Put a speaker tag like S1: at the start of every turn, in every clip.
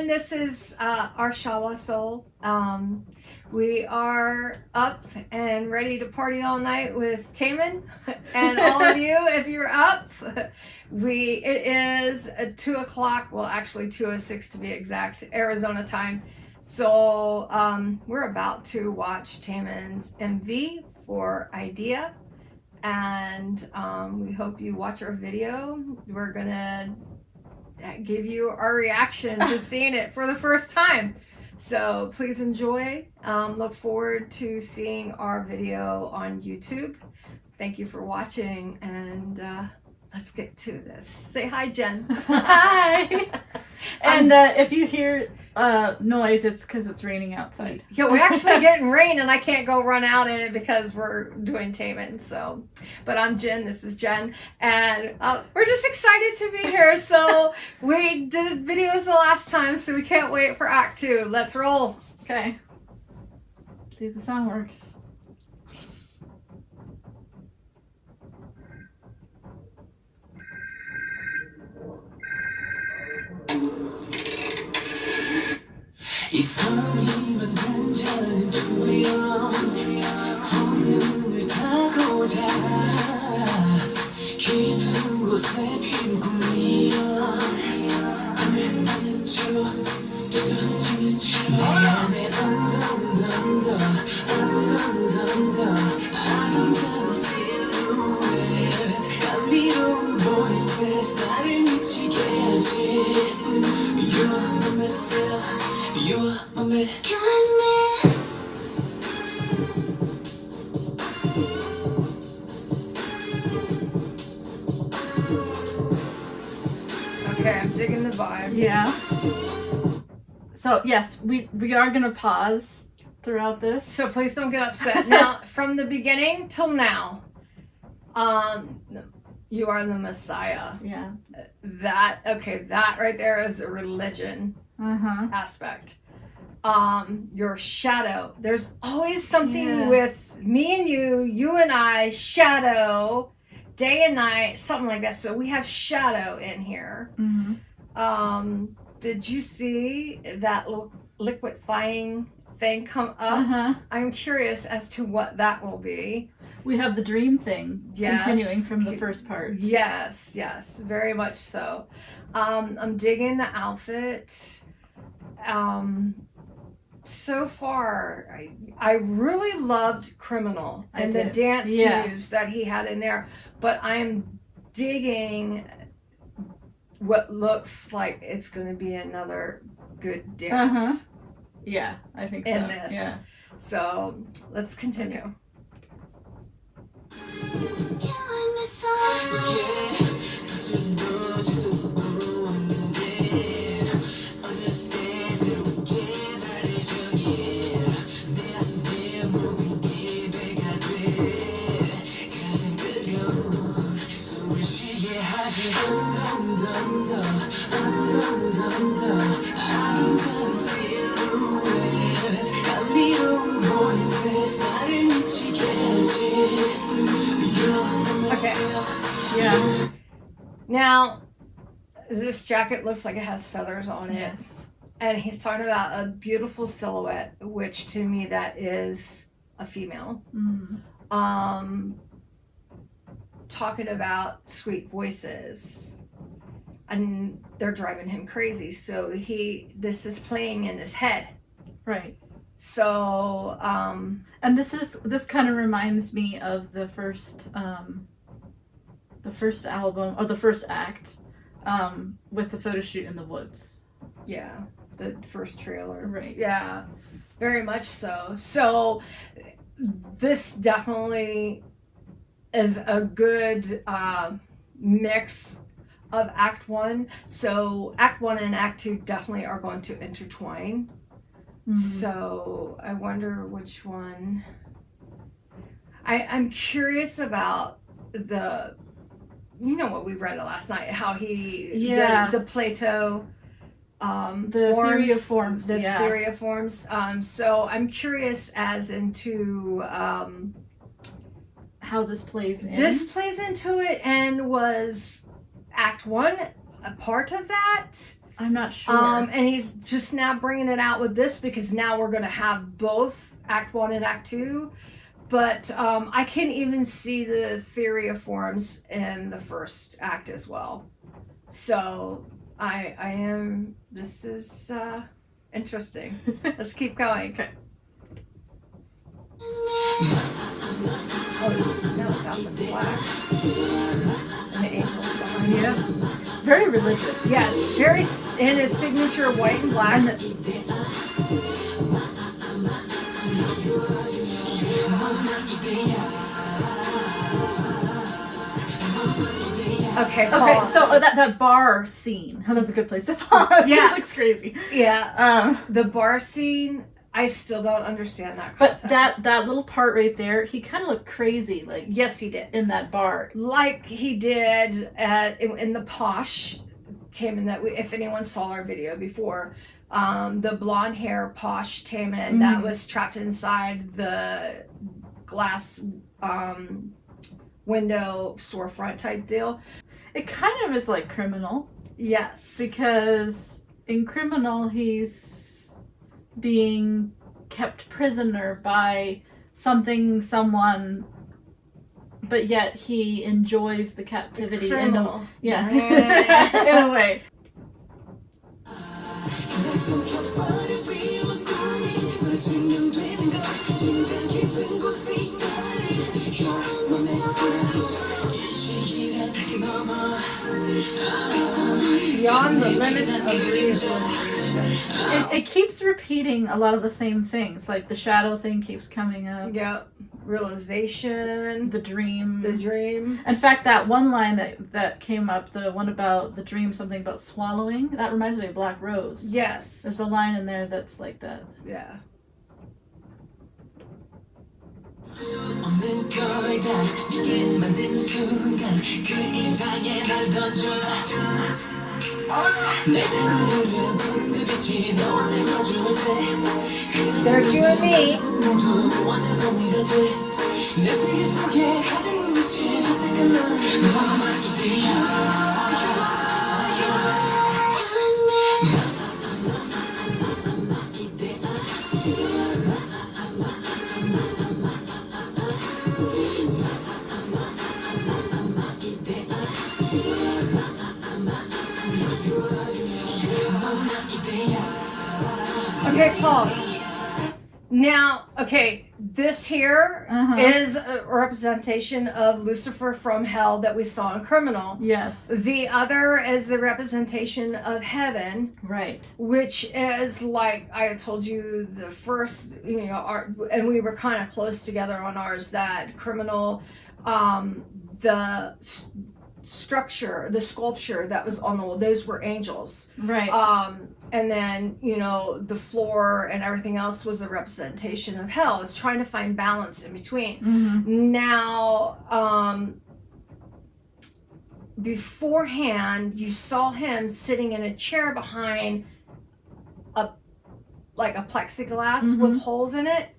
S1: again, this is our Shawol soul. We are up and ready to party all night with Taemin, and all of you, if you're up, it is 2 o'clock. Well, actually 2:06 to be exact, Arizona time. So we're about to watch Taemin's MV for Idea, and we hope you watch our video. We're gonna give you our reaction to seeing it for the first time. So please enjoy. Look forward to seeing our video on YouTube. Thank you for watching, and let's get to this. Say hi, Jen.
S2: Hi. And if you hear noise, it's because it's raining outside.
S1: Yeah, we're actually getting rain, and I can't go run out in it because we're doing Taemin. So, but I'm Jen. This is Jen, and we're just excited to be here. So we did videos the last time, so we can't wait for Act 2. Let's roll.
S2: Okay. See if the sound works.
S3: 이성이 만든 자는 두려움 본능을 타고자 깊은 곳에 핀 꿈이여 꿈을 만져 던지는 줄 안에 언더 아름다운 실루엣 감미로운 voices 나를 미치게 하지 You're my myself You're my man. Killing me.
S1: Okay, I'm digging the vibe.
S2: Yeah. So yes, we are gonna pause throughout this.
S1: So please don't get upset. Now, from the beginning till now, you are the Messiah.
S2: Yeah.
S1: That right there is a religion aspect. Your shadow. There's always something with me and you and I, shadow, day and night, something like that. So we have shadow in here. Did you see that liquefying thing come up? I'm curious as to what that will be.
S2: We have the dream thing continuing from the first part.
S1: Yes, very much so. I'm digging the outfit. So far, I really loved Criminal and the dance moves that he had in there, but I'm digging what looks like it's going to be another good dance.
S2: Yeah, I think so.
S1: In this.
S2: Yeah.
S1: So let's continue.
S2: Okay.
S3: Killing me softly.
S1: Okay.
S2: Yeah.
S1: Now, this jacket looks like it has feathers on it.
S2: Yes.
S1: And he's talking about a beautiful silhouette, which to me that is a female. Talking about sweet voices, and they're driving him crazy. So this is playing in his head.
S2: Right.
S1: So
S2: and this kind of reminds me of the first album or the first act with the photo shoot in the woods.
S1: Yeah, the first trailer.
S2: Right.
S1: Yeah, very much so. So this definitely is a good mix of Act 1. So Act 1 and Act 2 definitely are going to intertwine. So I wonder which one. I'm curious about what we read last night, how the Plato
S2: the
S1: forms,
S2: theory of forms.
S1: The theory of forms. So I'm curious as into
S2: how this plays in.
S1: This plays into it, and was Act 1 a part of that?
S2: I'm not sure.
S1: And he's just now bringing it out with this because now we're going to have both Act 1 and Act 2. But I can even see the theory of forms in the first act as well. So this is interesting. Let's keep going.
S2: Okay.
S1: Oh, now it's out the flag. And the angels behind
S2: Yeah. It's very religious.
S1: Yes, very in his signature white and black. Okay, pause.
S2: So that bar scene. Oh, that's a good place to pause.
S1: Yes.
S2: It looks crazy.
S1: Yeah. The bar scene, I still don't understand that
S2: But
S1: concept.
S2: that little part right there, he kind of looked crazy, like
S1: Yes, he did.
S2: in that bar.
S1: Like he did in the Posh Taemin that if anyone saw our video before, the blonde hair Posh Taemin that was trapped inside the glass window storefront type deal.
S2: It kind of is like Criminal,
S1: Yes.
S2: because in Criminal he's being kept prisoner by someone, but yet he enjoys the captivity in a,
S1: Yeah.
S2: in a way.
S1: Beyond the limits of reinvention.
S2: It keeps repeating a lot of the same things, like the shadow thing keeps coming up.
S1: Yep. Realization.
S2: The dream.
S1: The dream.
S2: In fact, that one line that came up, the one about the dream, something about swallowing, that reminds me of Black Rose.
S1: Yes.
S2: There's a line in there that's like that.
S1: Yeah.
S3: 없는 걸 다 믿게 만든 순간 그 이상의 날 던져 내 등으로 푸른 그 빛이 너와 날 마주할 때
S1: There's you and me.
S3: 모두 완전 범위가 돼내 세계 속에 가장 눈부신 선택한 넌 너만 이대야
S1: Okay, pause. Now, okay, this here is a representation of Lucifer from hell that we saw in Criminal.
S2: Yes.
S1: The other is the representation of heaven,
S2: Right.
S1: which is like I told you the first, and we were kind of close together on ours, that Criminal, the structure, the sculpture that was on the wall, those were angels.
S2: Right.
S1: And then, the floor and everything else was a representation of hell. It's trying to find balance in between.
S2: Mm-hmm.
S1: Now, beforehand, you saw him sitting in a chair behind a plexiglass with holes in it.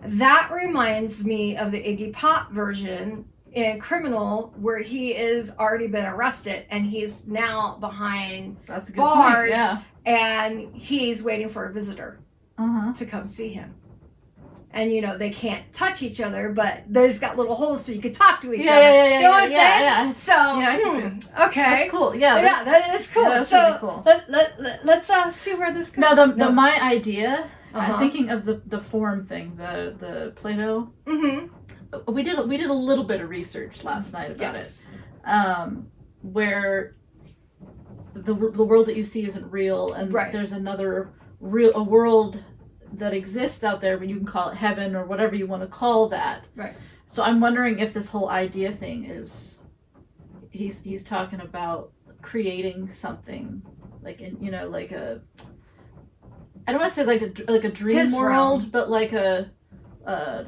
S1: That reminds me of the Iggy Pop version in Criminal, where he is already been arrested and he's now behind
S2: That's a good
S1: bars,
S2: point. Yeah.
S1: and he's waiting for a visitor
S2: Uh-huh.
S1: to come see him. And they can't touch each other, but there's got little holes so you can talk to each other.
S2: Yeah.
S1: You know what I'm saying?
S2: Yeah.
S1: So,
S2: Yeah, I can see
S1: okay.
S2: That's cool. Yeah.
S1: Yeah, that is cool.
S2: Yeah, that's
S1: so
S2: really cool.
S1: let's see where this goes.
S2: Now, my idea,
S1: Uh-huh.
S2: I'm thinking of the form thing, the Plato.
S1: Mm-hmm.
S2: We did a little bit of research last night about
S1: Yes.
S2: it, where the world that you see isn't real, and
S1: Right.
S2: there's a world that exists out there, but you can call it heaven or whatever you want to call that.
S1: Right.
S2: So I'm wondering if this whole idea thing is he's talking about creating something like like a, I don't want to say like a dream
S1: His
S2: world,
S1: realm.
S2: but like a I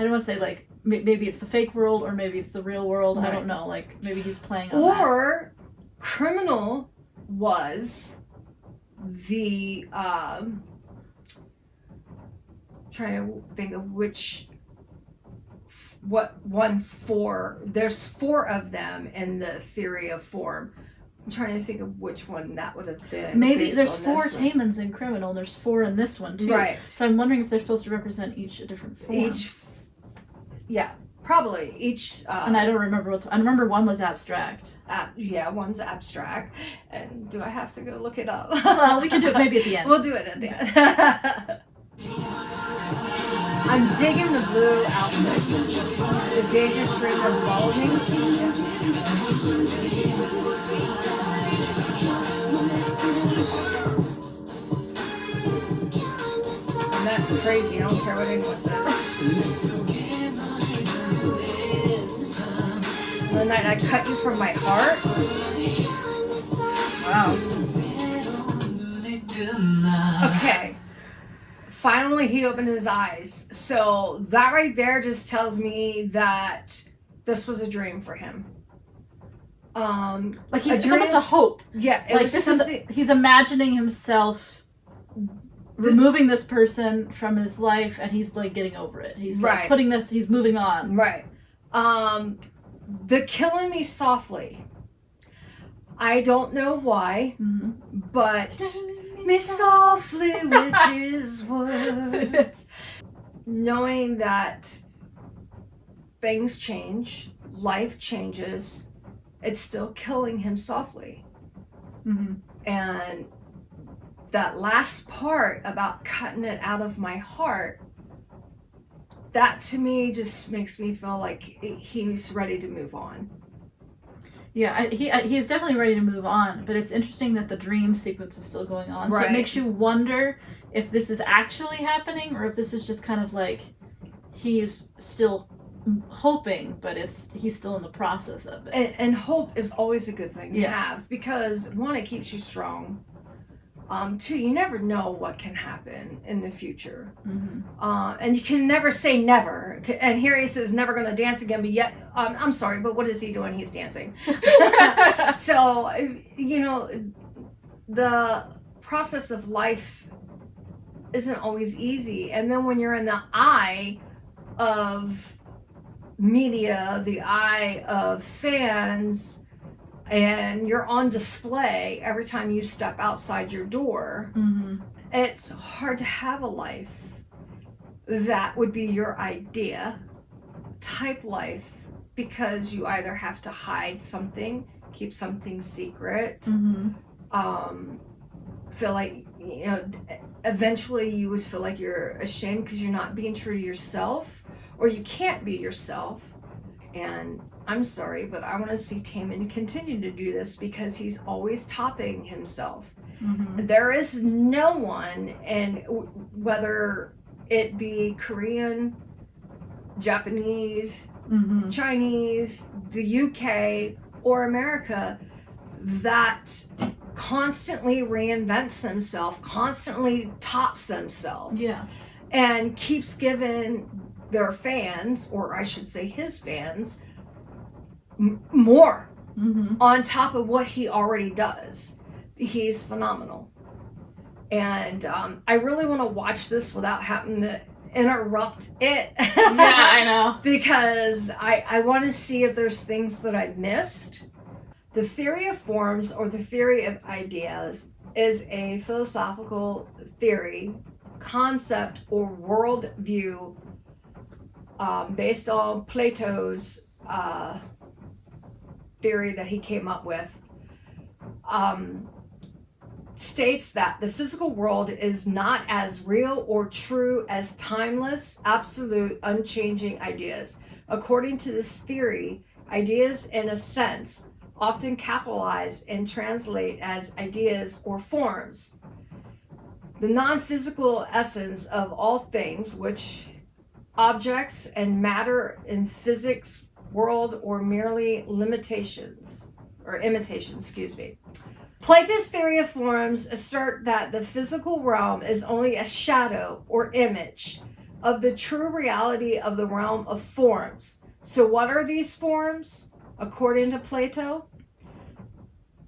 S2: don't want to say like maybe it's the fake world or maybe it's the real world. I
S1: Right.
S2: don't know. Like maybe he's playing on that.
S1: Or Criminal was the trying to think of there's 4 of them in the theory of form. I'm trying to think of which one that would have been.
S2: Maybe
S1: based
S2: there's
S1: on
S2: 4
S1: this one.
S2: Taemins in Criminal. There's 4 in this one too.
S1: Right.
S2: So I'm wondering if they're supposed to represent each a different form.
S1: Yeah, probably each.
S2: And I don't remember what. I remember one was abstract.
S1: Yeah, one's abstract. And do I have to go look it up?
S2: Well, we can do it maybe at the end.
S1: We'll do it at the end. I'm digging the blue outfit. The dangerous dream has followed me. And that's crazy. I don't care what anyone says. The night I cut you from my heart. Wow. Okay. Finally, he opened his eyes. So that right there just tells me that this was a dream for him.
S2: Like it's almost a hope.
S1: Yeah,
S2: Like he's imagining himself removing this person from his life, and he's like getting over it. He's like putting this. He's moving on.
S1: Right. The killing me softly. I don't know why, but me softly with his words. Knowing that things change, life changes, it's still killing him softly. And that last part about cutting it out of my heart, that to me just makes me feel like he's ready to move on.
S2: Yeah, he's definitely ready to move on, but it's interesting that the dream sequence is still going on. So it makes you wonder if this is actually happening or if this is just kind of like he's still hoping, but he's still in the process of it.
S1: And hope is always a good thing to have, because one, it keeps you strong. Two, you never know what can happen in the future. And you can never say never. And here he says never going to dance again, but yet, I'm sorry, but what is he doing? He's dancing. So, you know, the process of life isn't always easy. And then when you're in the eye of media, the eye of fans, and you're on display every time you step outside your door, it's hard to have a life that would be your idea type life, because you either have to hide something, keep something secret, feel like, you know, eventually you would feel like you're ashamed because you're not being true to yourself, or you can't be yourself. And I'm sorry, but I want to see Taemin continue to do this, because he's always topping himself. There is no one, and whether it be Korean, Japanese, Chinese, the UK, or America, that constantly reinvents themselves, constantly tops themselves, and keeps giving their fans, or I should say his fans, more on top of what he already does. He's phenomenal. And I really want to watch this without having to interrupt it.
S2: Yeah, I know.
S1: Because I want to see if there's things that I've missed. The theory of forms, or the theory of ideas, is a philosophical theory, concept, or worldview based on Plato's theory that he came up with. States that the physical world is not as real or true as timeless, absolute, unchanging ideas. According to this theory, ideas, in a sense, often capitalize and translate as ideas or forms. The non-physical essence of all things, which objects and matter in physics world, or merely imitations. Plato's theory of forms assert that the physical realm is only a shadow or image of the true reality of the realm of forms. So what are these forms? According to Plato,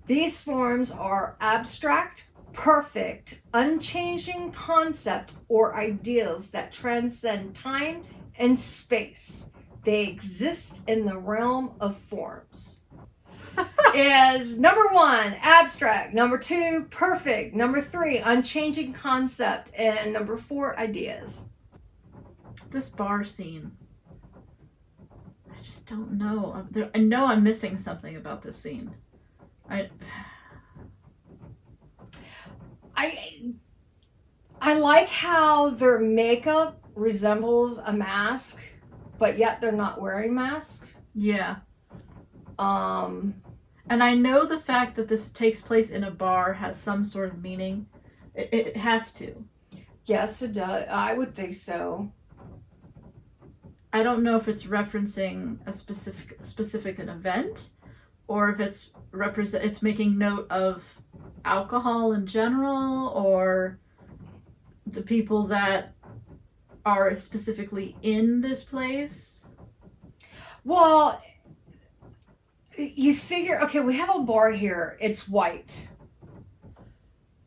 S1: these forms are abstract, perfect, unchanging concept or ideals that transcend time and space. They exist in the realm of forms. is number 1, abstract. Number 2, perfect. Number 3, unchanging concept. And number 4, ideas.
S2: This bar scene. I just don't know. I know I'm missing something about this scene.
S1: I like how their makeup resembles a mask, but yet they're not wearing masks.
S2: Yeah.
S1: And
S2: I know the fact that this takes place in a bar has some sort of meaning. It has to.
S1: Yes, it does. I would think so.
S2: I don't know if it's referencing a specific an event, or if it's making note of alcohol in general, or the people that are specifically in this place.
S1: Well, you figure, okay, we have a bar here. It's white.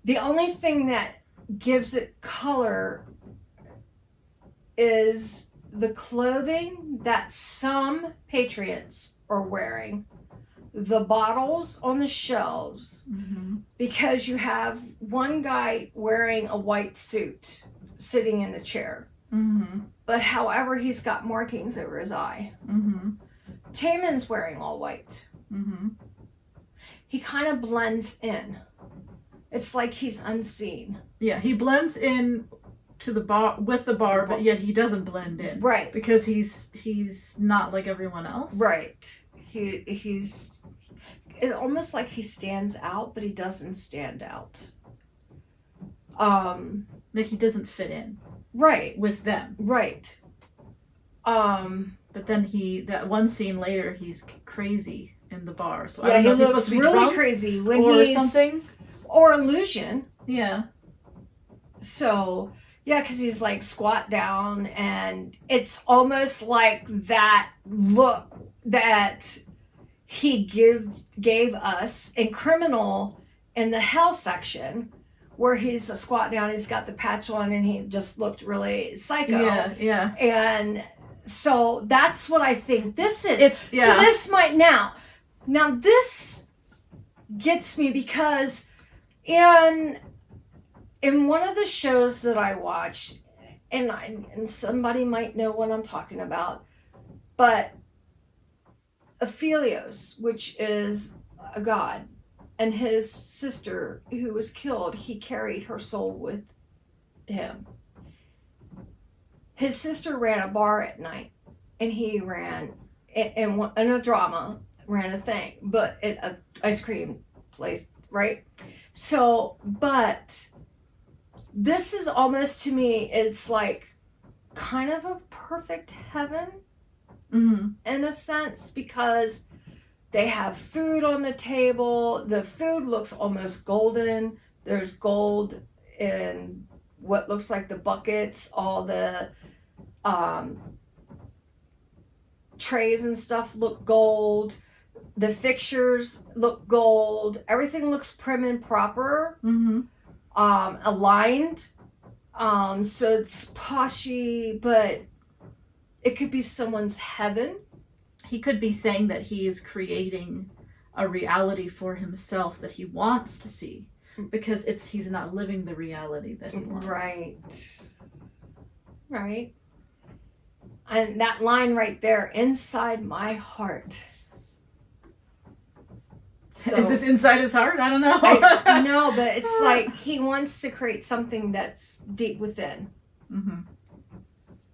S1: The only thing that gives it color is the clothing that some patrons are wearing, the bottles on the shelves, because you have one guy wearing a white suit sitting in the chair. But however, he's got markings over his eye. Taemin's wearing all white. He kind of blends in. It's like he's unseen.
S2: Yeah, he blends in to the bar with the bar, but yet he doesn't blend in.
S1: Right.
S2: Because he's not like everyone else.
S1: Right. He's it's almost like he stands out, but he doesn't stand out.
S2: Like he doesn't fit in.
S1: Right.
S2: With them.
S1: Right.
S2: But then that one scene later, he's crazy in the bar. So
S1: yeah,
S2: I don't know if he's
S1: looks
S2: supposed to be
S1: really
S2: drunk
S1: crazy when
S2: or
S1: he's
S2: something.
S1: Or illusion.
S2: Yeah.
S1: So yeah, because he's like squat down, and it's almost like that look that he gave us in Criminal in the hell section, where he's a squat down, he's got the patch on, and he just looked really psycho.
S2: Yeah.
S1: And so that's what I think this is.
S2: So
S1: this might now this gets me because in one of the shows that I watched, and somebody might know what I'm talking about, but Aphelios, which is a god, and his sister who was killed, he carried her soul with him. His sister ran a bar at night, and he ran in a drama, ran a thing, but an ice cream place, right? So, but this is almost, to me, it's like kind of a perfect heaven in a sense, because they have food on the table. The food looks almost golden. There's gold in what looks like the buckets, all the trays and stuff look gold. The fixtures look gold. Everything looks prim and proper, aligned. So it's poshy, but it could be someone's heaven.
S2: He could be saying that he is creating a reality for himself that he wants to see, because he's not living the reality that he wants.
S1: Right. And that line right there, inside my heart. So,
S2: is this inside his heart? I don't know.
S1: No, but it's like he wants to create something that's deep within.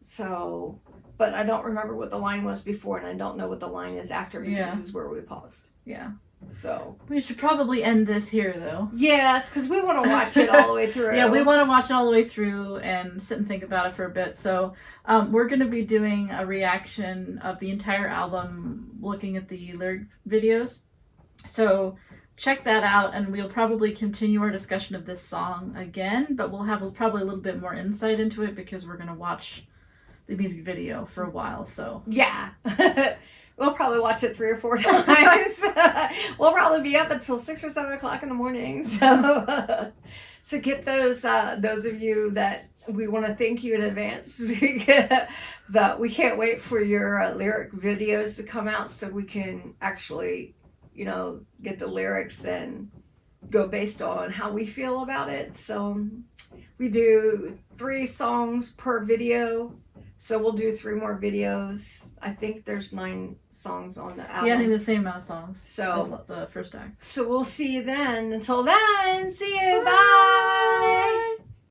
S1: So, but I don't remember what the line was before, and I don't know what the line is after, because this is where we paused.
S2: Yeah.
S1: So
S2: we should probably end this here, though.
S1: Yes, because we want to watch it all the way through.
S2: Yeah, we want to watch it all the way through and sit and think about it for a bit. So we're going to be doing a reaction of the entire album, looking at the lyric videos. So check that out, and we'll probably continue our discussion of this song again, but we'll have probably a little bit more insight into it, because we're going to watch the music video for a while. So
S1: yeah. We'll probably watch it 3 or 4 times. We'll probably be up until 6 or 7 o'clock in the morning. So, so get those of you that we want to thank you in advance. That we can't wait for your lyric videos to come out, so we can actually, get the lyrics and go based on how we feel about it. So we do 3 songs per video. So we'll do 3 more videos. I think there's 9 songs on the album.
S2: Yeah, I think the same amount of songs
S1: So
S2: as the first act.
S1: So we'll see you then. Until then, see you. Bye.